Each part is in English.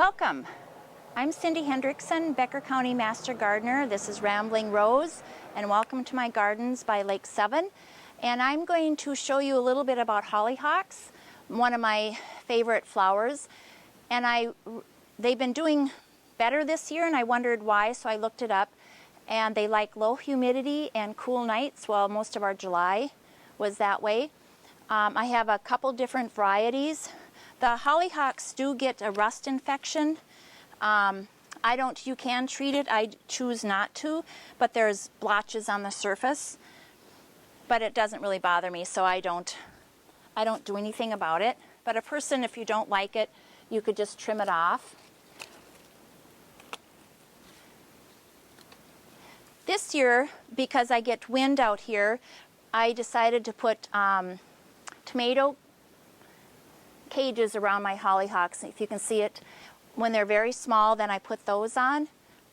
Welcome. I'm Cindy Hendrickson, Becker County Master Gardener. This is Rambling Rose, and welcome to my gardens by Lake 7. And I'm going to show you a little bit about hollyhocks, one of my favorite flowers. And they've been doing better this year, and I wondered why, so I looked it up. And they like low humidity and cool nights. Well, most of our July was that way. I have a couple different varieties. The hollyhocks do get a rust infection. You can treat it, I choose not to, but there's blotches on the surface. But it doesn't really bother me, so I don't do anything about it. But a person, if you don't like it, you could just trim it off. This year, because I get wind out here, I decided to put tomato cages around my hollyhocks. If you can see it, when they're very small, then I put those on.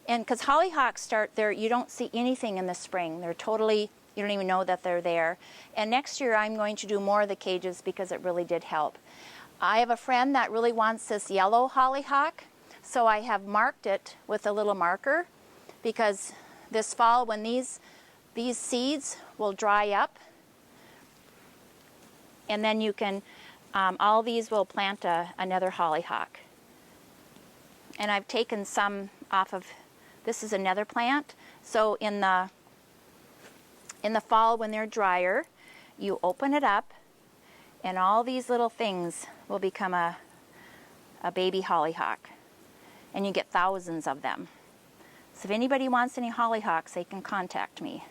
And because hollyhocks start there, you don't see anything in the spring. They're totally, you don't even know that they're there. And next year I'm going to do more of the cages because it really did help. I have a friend that really wants this yellow hollyhock, so I have marked it with a little marker, because this fall when these seeds will dry up, and then you can, all these will plant another hollyhock. And I've taken some off of, this is another plant. So in the fall when they're drier, you open it up and all these little things will become a baby hollyhock. And you get thousands of them. So if anybody wants any hollyhocks, they can contact me.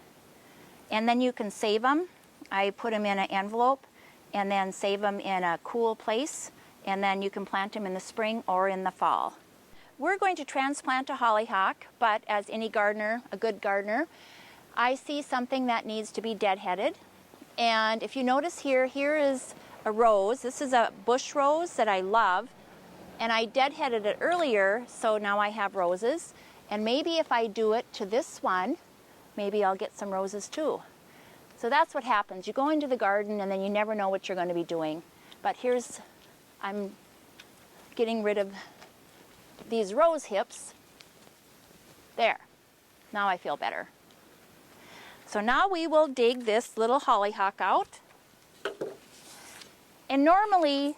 And then you can save them. I put them in an envelope and then save them in a cool place, and then you can plant them in the spring or in the fall. We're going to transplant a hollyhock, but as any gardener, a good gardener, I see something that needs to be deadheaded. And if you notice here is a rose. This is a bush rose that I love, and I deadheaded it earlier, so now I have roses. And maybe if I do it to this one, maybe I'll get some roses too. So that's what happens. You go into the garden and then you never know what you're going to be doing. But I'm getting rid of these rose hips. There. Now I feel better. So now we will dig this little hollyhock out. And normally,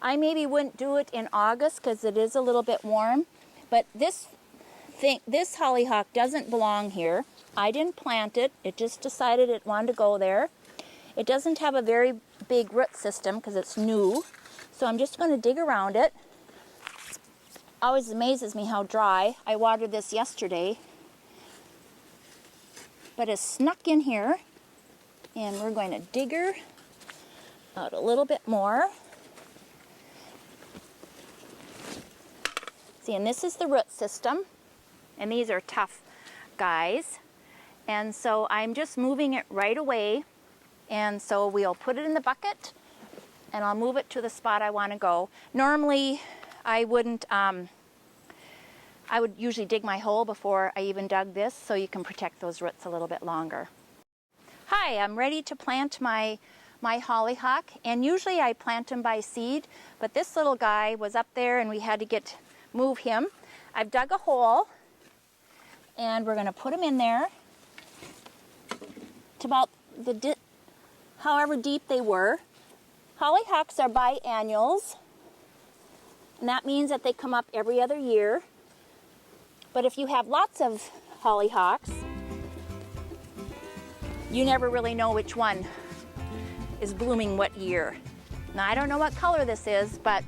I maybe wouldn't do it in August because it is a little bit warm. But this hollyhock doesn't belong here. I didn't plant it. It just decided it wanted to go there. It doesn't have a very big root system because it's new. So I'm just going to dig around it. Always amazes me how dry. I watered this yesterday. But it's snuck in here. And we're going to dig her out a little bit more. See, and this is the root system. And these are tough guys. And so I'm just moving it right away. And so we'll put it in the bucket and I'll move it to the spot I want to go. Normally I wouldn't, I would usually dig my hole before I even dug this, so you can protect those roots a little bit longer. Hi, I'm ready to plant my hollyhock, and usually I plant them by seed, but this little guy was up there and we had to move him. I've dug a hole and we're going to put him in there to about however deep they were. Hollyhocks are biennials, and that means that they come up every other year. But if you have lots of hollyhocks, you never really know which one is blooming what year. Now, I don't know what color this is, but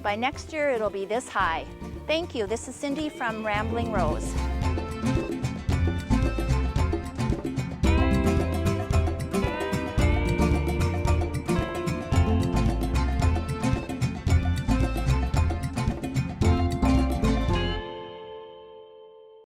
by next year it'll be this high. Thank you. This is Cindy from Rambling Rose.